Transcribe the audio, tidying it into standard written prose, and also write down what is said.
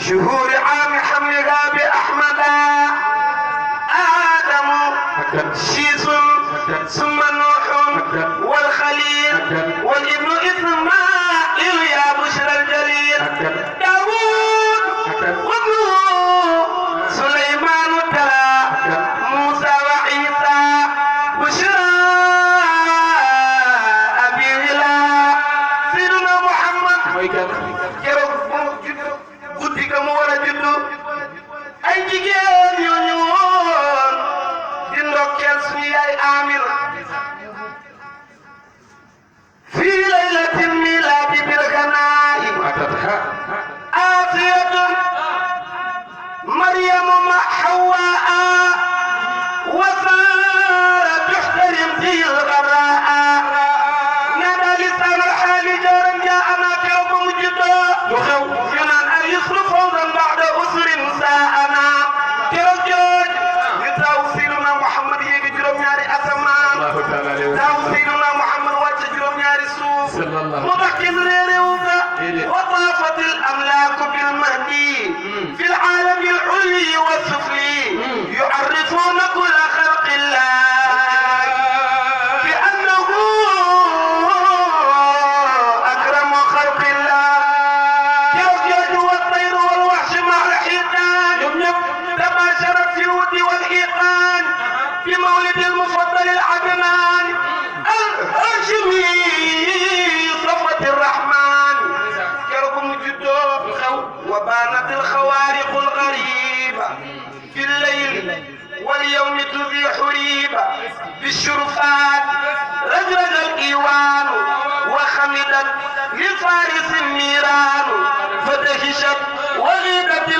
شهور عام حملها بأحمد آدم شيس ثم نوح والخليل والابن إسماعيل يا بشرى الجليل داوود وابنه سليمان تلا موسى وعيسى بشرى أبي هلا سيدنا محمد guddi ga mu war a juddu ay jigéen yu ñu woon di ndokkeel suñu yaay Amina fii laylatin milaadi bil ganaa'i aasiyatun maryamu ma hawaa wa saara tuxtarim fil gharaa'a nada lisaan al xaali jaaran jaa'ana teew ba mu juddoo lu xew يصر فوضا بعد أسر ساءنا كرجاج يتاو سيدنا محمد يجي جرم ياري أسمان تاو سيدنا محمد واجه جرم ياري سوف مبكين ريروكا وطافت الأملاك بالمهدي في العالم العلي والسفلي يعرفون كل خلق الله بأنه أكرم خلق الله تباشر في الود والإيقان في مولد المفضل العدنان الهاشمي صفوة الرحمن كركم جدو وبانت الخوارق الغريبة في الليل واليوم تذيح ريبة بالشرفات رجرج الإيوان وخمدت لفارس النيران